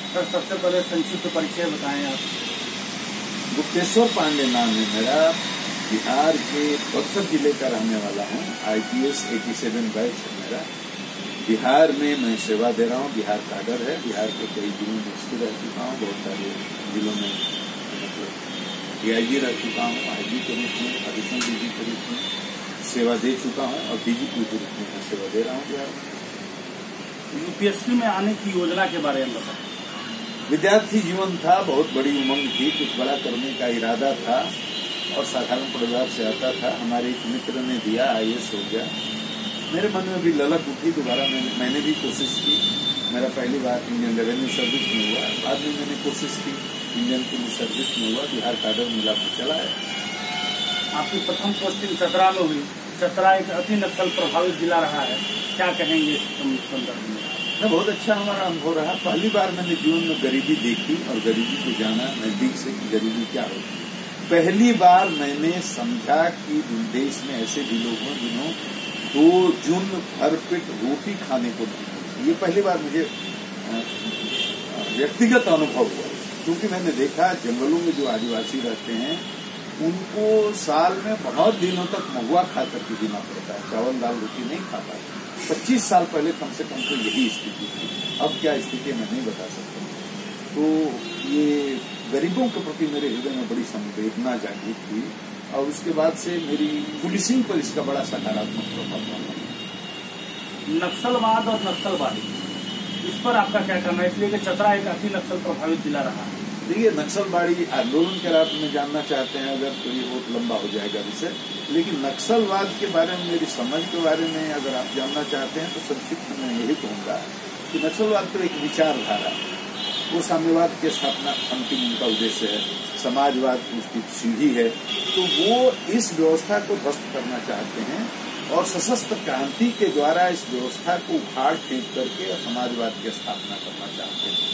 Sir सबसे पहले संक्षिप्त परिचय बताएं आप। गुप्तेश्वर पांडे नाम है मेरा। बिहार के बक्सर जिले का रहने वाला हूँ। IPS 87 बैच है मेरा। बिहार में मैं सेवा दे रहा हूँ। बिहार काडर है। बिहार के कई जिलों में स्थिर रह चुका हूँ। बहुत सारे जिलों में मतलब DIG रह चुका हूँ। IG के रूप में, एडिशनल DG के रूप में सेवा दे चुका हूँ और DGP के रूप में मैं सेवा दे रहा हूँ बिहार में। UPSC में आने की योजना के बारे में बताएं। विद्यार्थी जीवन था, बहुत बड़ी उमंग थी, कुछ बड़ा करने का इरादा था और साधारण परिवार से आता था। हमारे एक मित्र ने दिया, IAS हो गया। मेरे मन में भी ललक उठी, दोबारा मैंने भी कोशिश की। मेरा पहली बार इंडियन रेवेन्यू सर्विस में हुआ, बाद में मैंने कोशिश की इंडियन पुलिस सर्विस में हुआ, बिहार काडर मिला कर चला है। आपकी प्रथम पोस्टिंग चतरा में हुई। चतरा एक अति नक्सल प्रभावित जिला रहा है, क्या कहेंगे इस संदर्भ में? बहुत अच्छा हमारा अनुभव रहा। पहली बार मैंने जीवन में गरीबी देखी और गरीबी को जाना नजदीक से कि गरीबी क्या होती है। पहली बार मैंने समझा कि देश में ऐसे भी लोग हैं जिन्हों 2 जून भर पेट रोटी खाने को नहीं मिलती। ये पहली बार मुझे व्यक्तिगत अनुभव हुआ, क्योंकि मैंने देखा जंगलों में जो आदिवासी रहते हैं उनको साल में बहुत दिनों तक महुआ खा करके जीना पड़ता है, चावल दाल रोटी नहीं खा पाते। 25 साल पहले कम से कम तो यही स्थिति थी। अब क्या स्थिति मैं नहीं बता सकता। तो ये गरीबों के प्रति मेरे हृदय में बड़ी संवेदना जागृत हुई और उसके बाद से मेरी पुलिसिंग पर इसका बड़ा सकारात्मक प्रभाव पड़ा। नक्सलवाद और नक्सलवादी, इस पर आपका क्या कहना है? इसलिए कि चतरा एक अति नक्सल प्रभावित जिला रहा है। देखिए, नक्सलवादी आंदोलन के रात में जानना चाहते हैं अगर तो ये बहुत लंबा हो जाएगा विषय, लेकिन नक्सलवाद के बारे में मेरी समझ के बारे में अगर आप जानना चाहते हैं तो संक्षिप्त में यही कहूंगा कि नक्सलवाद तो एक विचारधारा है। वो साम्यवाद की स्थापना अंतिम उनका उद्देश्य है, समाजवाद की उसकी सीढ़ी है। तो वो इस व्यवस्था को ध्वस्त करना चाहते हैं और सशस्त्र क्रांति के द्वारा इस व्यवस्था को उखाड़ फेंक करके समाजवाद की स्थापना करना चाहते हैं।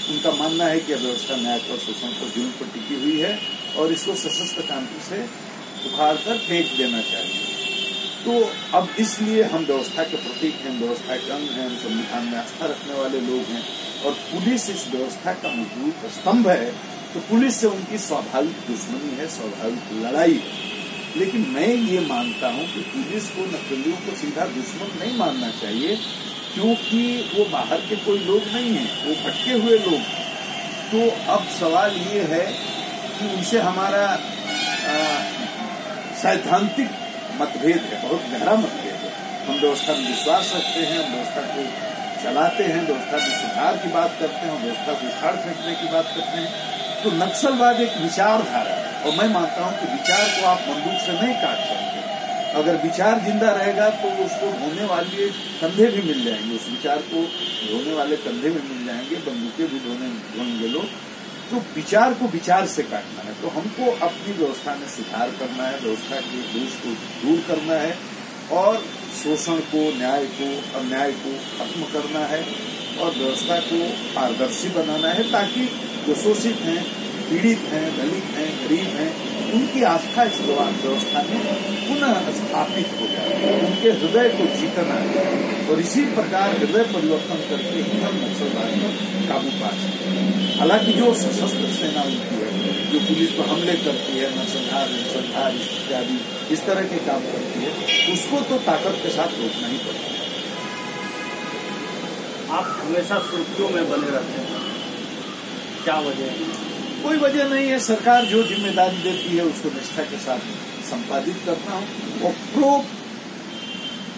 उनका मानना है कि व्यवस्था न्याय और शोषण पर जुल्म पर टिकी हुई है और इसको सशस्त्र क्रांति से उखाड़ कर फेंक देना चाहिए। तो अब इसलिए हम व्यवस्था के प्रतीक हैं, व्यवस्था के अंग हैं, हम संविधान में आस्था रखने वाले लोग हैं और पुलिस इस व्यवस्था का मजबूत स्तंभ है। तो पुलिस से उनकी स्वाभाविक दुश्मनी है, स्वाभाविक लड़ाई है। लेकिन मैं ये मानता हूँ कि पुलिस को नक्सलियों को सीधा दुश्मन नहीं मानना चाहिए, क्योंकि वो बाहर के कोई लोग नहीं हैं, वो भटके हुए लोग। तो अब सवाल ये है कि उनसे हमारा सैद्धांतिक मतभेद है, बहुत गहरा मतभेद है। हम व्यवस्था में विश्वास रखते हैं, हम व्यवस्था को चलाते हैं, व्यवस्था में सुधार की बात करते हैं, व्यवस्था को उखाड़ फेंकने की बात करते हैं। तो नक्सलवाद एक विचारधारा है और मैं मानता हूं कि विचार को आप बंदूक से नहीं काट सकते। अगर विचार जिंदा रहेगा तो उसको ढोने वाले कंधे भी मिल जाएंगे, उस विचार को ढोने वाले कंधे भी मिल जाएंगे, बंदूकें भी ढोएंगे लोग। तो विचार को विचार से काटना है। तो हमको अपनी व्यवस्था में सुधार करना है, व्यवस्था के दोष को दूर करना है और शोषण को, न्याय को, अन्याय को खत्म करना है और व्यवस्था को पारदर्शी बनाना है, ताकि जो शोषित हैं, पीड़ित हैं, दलित हैं, गरीब हैं, उनकी आस्था इस व्यवस्था में पुनः स्थापित हो जाए, उनके हृदय को जीतना है। और इसी प्रकार हृदय परिवर्तन करके ही हम नक्सलवाद पर काबू पा सकते हैं। हालांकि जो सशस्त्र सेना उनकी है, जो पुलिस पर हमले करती है, नरसंहार इत्यादि इस तरह के काम करती है, उसको तो ताकत के साथ रोकना ही पड़ता है। आप हमेशा सुर्खियों में बने रहते हैं, क्या वजह है? कोई वजह नहीं है। सरकार जो जिम्मेदारी देती है उसको निष्ठा के साथ संपादित करता हूँ और प्रो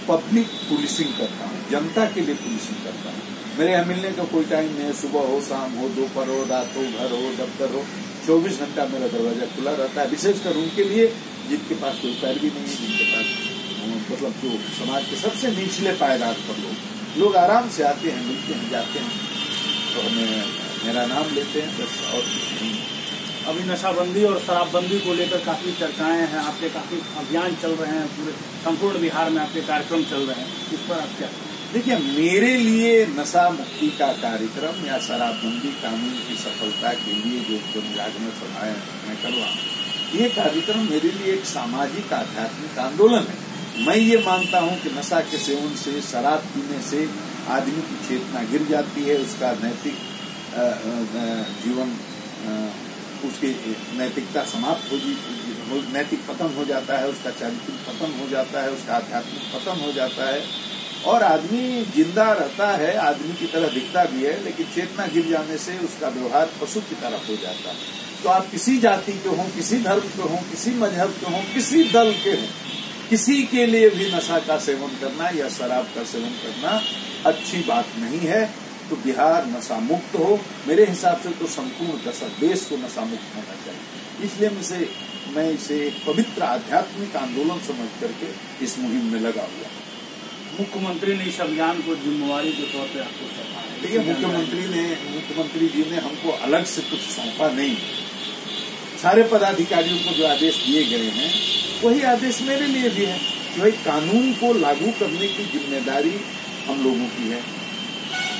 पब्लिक पुलिसिंग करता हूँ, जनता के लिए पुलिसिंग करता हूँ। मेरे यहाँ मिलने का कोई टाइम नहीं है, सुबह हो, शाम हो, दोपहर हो, रात हो, घर हो, दफ्तर हो, 24 घंटा मेरा दरवाजा खुला रहता है। विशेषकर उनके लिए जिनके पास कोई पैर भी नहीं है, जिनके पास मतलब जो समाज के सबसे निचले पायदान पर लोग आराम से आते हैं, मिलते हैं, जाते हैं, तो हमें मेरा नाम लेते हैं बस। और अभी नशाबंदी और शराबबंदी को लेकर काफी चर्चाएं हैं, आपके काफी अभियान चल रहे हैं, पूरे संपूर्ण बिहार में आपके कार्यक्रम चल रहे हैं, इस पर आप क्या? देखिए, मेरे लिए नशा मुक्ति का कार्यक्रम या शराबबंदी कानून की सफलता के लिए जो जनजागरण सभाएं मैं कर रहा हूँ, ये कार्यक्रम मेरे लिए एक सामाजिक आध्यात्मिक आंदोलन है। मैं ये मानता हूँ कि नशा के सेवन से, शराब पीने से आदमी की चेतना गिर जाती है, उसका नैतिक जीवन उसकी नैतिकता समाप्त नैतिक पतन हो जाता है, उसका चारित्रिक पतन हो जाता है, उसका आध्यात्मिक पतन हो जाता है और आदमी जिंदा रहता है, आदमी की तरह दिखता भी है, लेकिन चेतना गिर जाने से उसका व्यवहार पशु की तरह हो जाता है। तो आप किसी जाति के हों, किसी धर्म के हों, किसी मजहब के हों, किसी दल के हों, किसी के लिए भी नशा का सेवन करना या शराब का सेवन करना अच्छी बात नहीं है। तो बिहार नशा मुक्त हो, मेरे हिसाब से तो संपूर्ण देश को नशा मुक्त होना चाहिए। इसलिए मैं इसे एक पवित्र आध्यात्मिक आंदोलन समझ करके इस मुहिम में लगा हुआ। मुख्यमंत्री ने इस अभियान को जिम्मेवारी के तौर पर आपको सौंपा है? देखिए, मुख्यमंत्री जी ने हमको अलग से कुछ सौंपा नहीं। सारे पदाधिकारियों को जो आदेश दिए गए हैं वही आदेश मेरे लिए भी है कि भाई कानून को लागू करने की जिम्मेदारी हम लोगों की है,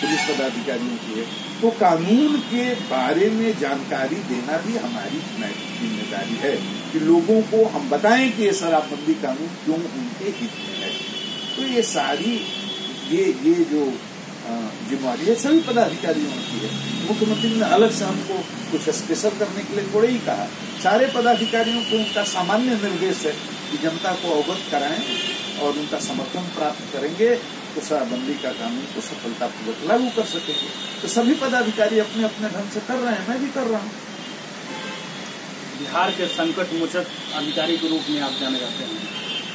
पुलिस पदाधिकारियों की है। तो कानून के बारे में जानकारी देना भी हमारी नैतिक जिम्मेदारी है कि लोगों को हम बताएं कि ये शराबबंदी कानून क्यों उनके हित में है। तो ये सारी ये जो जिम्मेदारी है सभी पदाधिकारियों की है। मुख्यमंत्री ने अलग से हमको कुछ स्पेशल करने के लिए थोड़े ही कहा। सारे पदाधिकारियों को उनका सामान्य निर्देश है कि जनता को अवगत कराएं और उनका समर्थन प्राप्त करेंगे तो शराबबंदी का कानून को सफलतापूर्वक लागू कर सकेंगे। तो सभी पदाधिकारी अपने अपने ढंग से कर रहे हैं, मैं भी कर रहा हूँ। बिहार के संकट मोचक अधिकारी के रूप में आप जाने जाते हैं,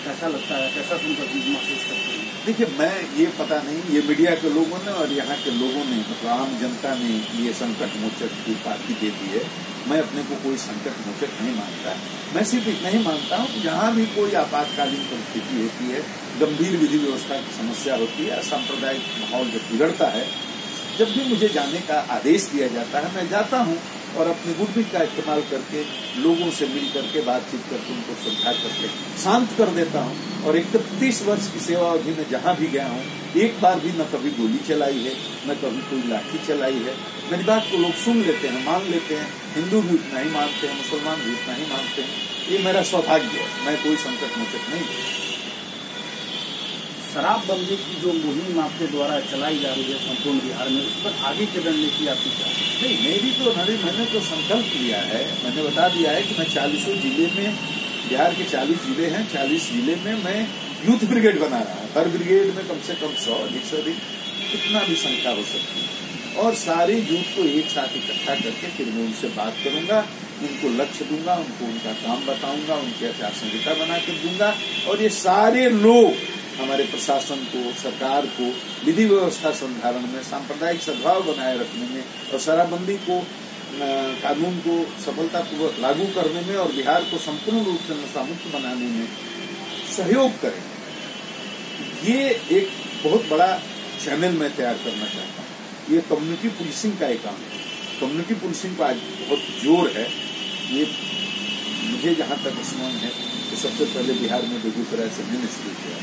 कैसा लगता है, कैसा संकट महसूस करते हैं? देखिए, मैं ये पता नहीं, ये मीडिया के लोगों ने और यहाँ के लोगों ने, मतलब आम जनता ने ये संकट मोचक की उपाधि दे दी है। मैं अपने को कोई संकट मोचक नहीं मानता है। मैं सिर्फ इतना ही मानता हूँ कि जहाँ भी कोई आपातकालीन परिस्थिति होती है, गंभीर विधि व्यवस्था की समस्या होती है, सांप्रदायिक माहौल जब बिगड़ता है, जब भी मुझे जाने का आदेश दिया जाता है मैं जाता हूँ और अपनी बुद्धि का इस्तेमाल करके लोगों से मिल करके बातचीत करके उनको समझा करके शांत कर देता हूँ। और 31 वर्ष की सेवा अवधि में जहाँ भी गया हूँ एक बार भी न कभी गोली चलाई है, न कभी कोई लाठी चलाई है। मेरी बात को लोग सुन लेते हैं, मान लेते हैं। हिंदू भी उतना ही मानते हैं, मुसलमान भी उतना ही मानते हैं। ये मेरा सौभाग्य है, मैं कोई संकट मोचक नहीं हूँ। शराबबंदी की जो मुहिम आपके द्वारा चलाई जा रही है संपूर्ण बिहार में, उस पर आगे की रणनीति आपकी क्या है? नहीं, मैंने तो संकल्प लिया है, मैंने बता दिया है कि मैं 40 जिले में, बिहार के 40 जिले हैं, 40 जिले में मैं यूथ ब्रिगेड बना रहा हूँ। हर ब्रिगेड में कम से कम 100 अधिक से अधिक कितना भी संख्या हो सकती है और सारे यूथ को एक साथ इकट्ठा करके फिर मैं उनसे बात करूंगा, उनको लक्ष्य दूंगा, उनको उनका काम बताऊंगा, उनकी आचार संहिता बना कर दूंगा और ये सारे लोग हमारे प्रशासन को, सरकार को विधि व्यवस्था संधारण में, सांप्रदायिक सद्भाव बनाए रखने में और शराबबंदी को, कानून को सफलतापूर्वक लागू करने में और बिहार को संपूर्ण रूप से नशामुक्त बनाने में सहयोग करें। ये एक बहुत बड़ा चैनल मैं तैयार करना चाहता हूँ। ये कम्युनिटी पुलिसिंग का एक काम है। कम्युनिटी पुलिसिंग का आज बहुत जोर है। ये मुझे जहाँ तक स्मरण है तो सबसे पहले बिहार में बेगूसराय से मैंने शुरू किया,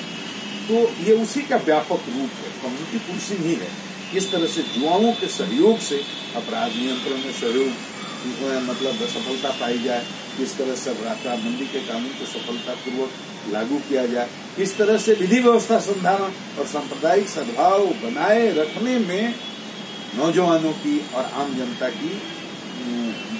तो ये उसी का व्यापक रूप है, कम्युनिटी पुलिसिंग ही है। इस तरह से युवाओं के सहयोग से अपराध नियंत्रण में सहयोग मतलब सफलता पाई जाए, इस तरह से शराबबंदी के कानून को सफलतापूर्वक लागू किया जाए, इस तरह से विधि व्यवस्था संधारण और सांप्रदायिक सद्भाव बनाए रखने में नौजवानों की और आम जनता की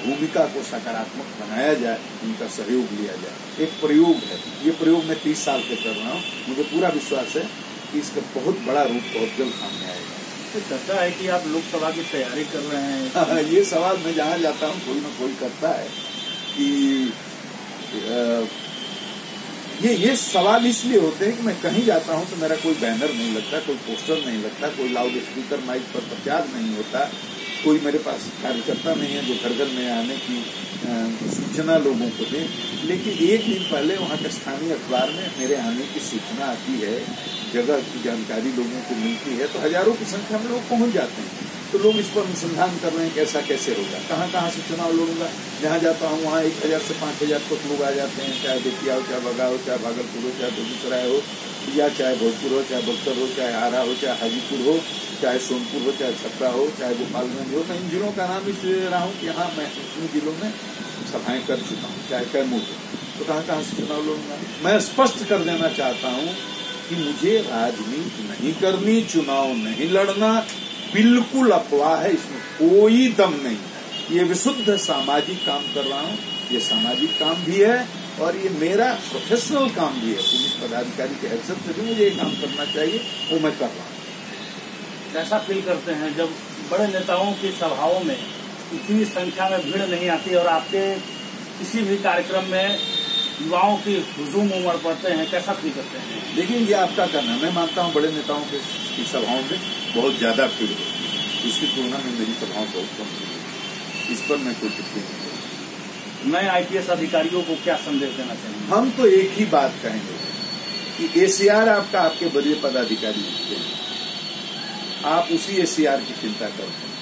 भूमिका को सकारात्मक बनाया जाए, उनका सहयोग लिया जाए। एक प्रयोग है, ये प्रयोग मैं 30 साल से कर रहा हूँ। मुझे पूरा विश्वास है कि इसका बहुत बड़ा रूप बहुत जल्द सामने आएगा। तो चर्चा है कि आप लोकसभा की तैयारी कर रहे हैं। ये सवाल मैं जहाँ जाता हूँ कोई ना कोई करता है कि ये सवाल इसलिए होते हैं कि मैं कहीं जाता हूँ तो मेरा कोई बैनर नहीं लगता, कोई पोस्टर नहीं लगता, कोई लाउड स्पीकर माइक पर प्रचार नहीं होता, कोई मेरे पास कार्यकर्ता नहीं है जो घर घर में आने की सूचना लोगों को दे। लेकिन एक दिन पहले वहाँ के स्थानीय अखबार में मेरे आने की सूचना आती है, जगह की जानकारी लोगों को मिलती है, तो हजारों की संख्या में लोग पहुँच जाते हैं। तो लोग इस पर अनुसंधान कर रहे हैं कि ऐसा कैसे होगा, कहाँ कहाँ से चुनाव लड़ूंगा। जहाँ जाता हूँ वहाँ 1000 से 5000 तक लोग आ जाते हैं, चाहे बेतिया हो, चाहे बगा हो, चाहे भागलपुर हो, चाहे बेगूसराय हो, या चाहे भोजपुर हो, चाहे बक्सर हो, चाहे आरा हो, चाहे हाजीपुर हो, चाहे सोनपुर हो, चाहे छपरा हो, चाहे गोपालगंज हो। मैं इन जिलों का नाम इसलिए ले रहा हूँ कि यहाँ मैं इन जिलों में सभाएं कर चुका हूँ, चाहे कैमूर हो, तो कहाँ कहाँ से चुनाव लड़ूंगा। मैं स्पष्ट कर देना चाहता हूँ कि मुझे राजनीति नहीं करनी, चुनाव नहीं लड़ना, बिल्कुल अफवाह है, इसमें कोई दम नहीं है। ये विशुद्ध सामाजिक काम कर रहा हूँ, ये सामाजिक काम भी है और ये मेरा प्रोफेशनल काम भी है। पुलिस पदाधिकारी के हैसियत से भी मुझे ये काम करना चाहिए, वो मैं कर रहा हूँ। कैसा फील करते हैं जब बड़े नेताओं की सभाओं में इतनी संख्या में भीड़ नहीं आती और आपके किसी भी कार्यक्रम में युवाओं की हुजूम उमड़ पड़ते हैं, कैसा फील करते हैं? देखिए, ये आपका कहना, मैं मानता हूँ बड़े नेताओं की सभाओं में बहुत ज्यादा भीड़ होती है, उसकी तुलना में मेरी सभाओं बहुत कम होती है। इस पर मैं कोई टिप्पणी नहीं करूँगा। नए आईपीएस अधिकारियों को क्या संदेश देना चाहिए? हम तो एक ही बात कहेंगे कि एसीआर आपका आपके वरीय पदाधिकारी होते हैं, आप उसी एसीआर की चिंता करते हैं।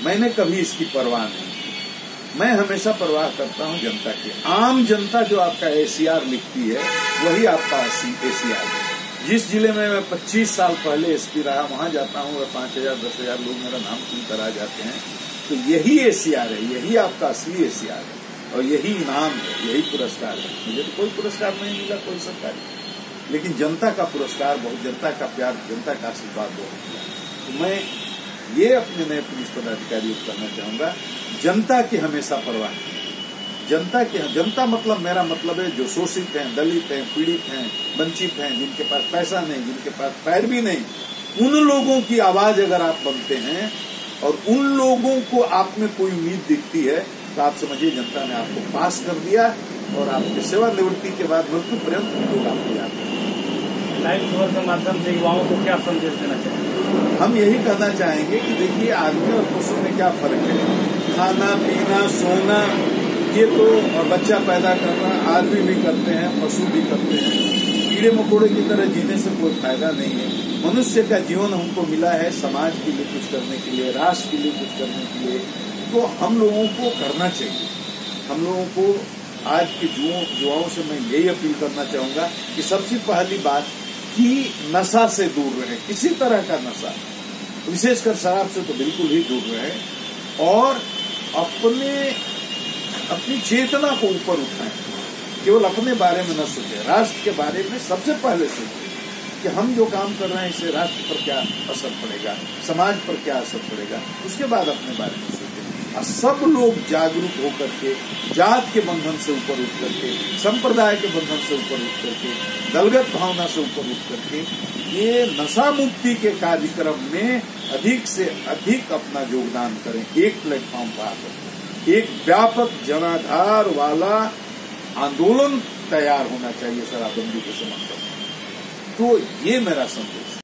मैंने कभी इसकी परवाह नहीं की। मैं हमेशा परवाह करता हूं जनता की। आम जनता जो आपका एसीआर लिखती है वही आपका एसीआर है। जिस जिले में मैं 25 साल पहले एसपी रहा, वहां जाता हूं और 5,000 10,000 लोग मेरा नाम सुनकर आ जाते हैं, तो यही एसीआर है, यही आपका असली एसीआर है और यही इनाम है, यही पुरस्कार है। मुझे तो कोई पुरस्कार नहीं मिला, कोई सरकारी, लेकिन जनता का पुरस्कार बहुत, जनता का प्यार, जनता का आशीर्वाद बहुत मिला। तो मैं ये अपने नए पुलिस पदाधिकारियों को कहना चाहूंगा, जनता की हमेशा परवाह नहीं। जनता मतलब, मेरा मतलब है जो शोषित हैं, दलित हैं, पीड़ित हैं, वंचित हैं, जिनके पास पैसा नहीं, जिनके पास पैर भी नहीं, उन लोगों की आवाज अगर आप बनते हैं और उन लोगों को आप में कोई उम्मीद दिखती है तो आप समझिए जनता ने आपको पास कर दिया और आपकी सेवानिवृत्ति के बाद मृत्यु पर्यंत लोग आपको याद करेंगे। लाइव खबर के माध्यम से युवाओं को क्या संदेश देना चाहिए? हम यही कहना चाहेंगे कि देखिए, आदमी और पशु में क्या फर्क है। खाना पीना सोना ये तो, और बच्चा पैदा करना आदमी भी करते हैं, पशु भी करते हैं। कीड़े मकोड़े की तरह जीने से कोई फायदा नहीं है। मनुष्य का जीवन हमको मिला है समाज के लिए कुछ करने के लिए, राष्ट्र के लिए कुछ करने के लिए, तो हम लोगों को करना चाहिए। हम लोगों को आज के युवाओं से मैं यही अपील करना चाहूंगा कि सबसे पहली बात कि नशा से दूर रहे, किसी तरह का नशा, विशेषकर शराब से तो बिल्कुल ही दूर रहे और अपनी चेतना को ऊपर उठाएं। केवल अपने बारे में न सोचें, राष्ट्र के बारे में सबसे पहले सोचें कि हम जो काम कर रहे हैं इससे राष्ट्र पर क्या असर पड़ेगा, समाज पर क्या असर पड़ेगा, उसके बाद अपने बारे में सोचें। और सब लोग जागरूक होकर के, जात के बंधन से ऊपर उठ करके, संप्रदाय के बंधन से ऊपर उठ करके, दलगत भावना से ऊपर उठ करके ये नशा मुक्ति के कार्यक्रम में अधिक से अधिक अपना योगदान करें। एक प्लेटफॉर्म पर आकर एक व्यापक जनाधार वाला आंदोलन तैयार होना चाहिए शराबबंदी के समर्थन में। तो ये मेरा संदेश।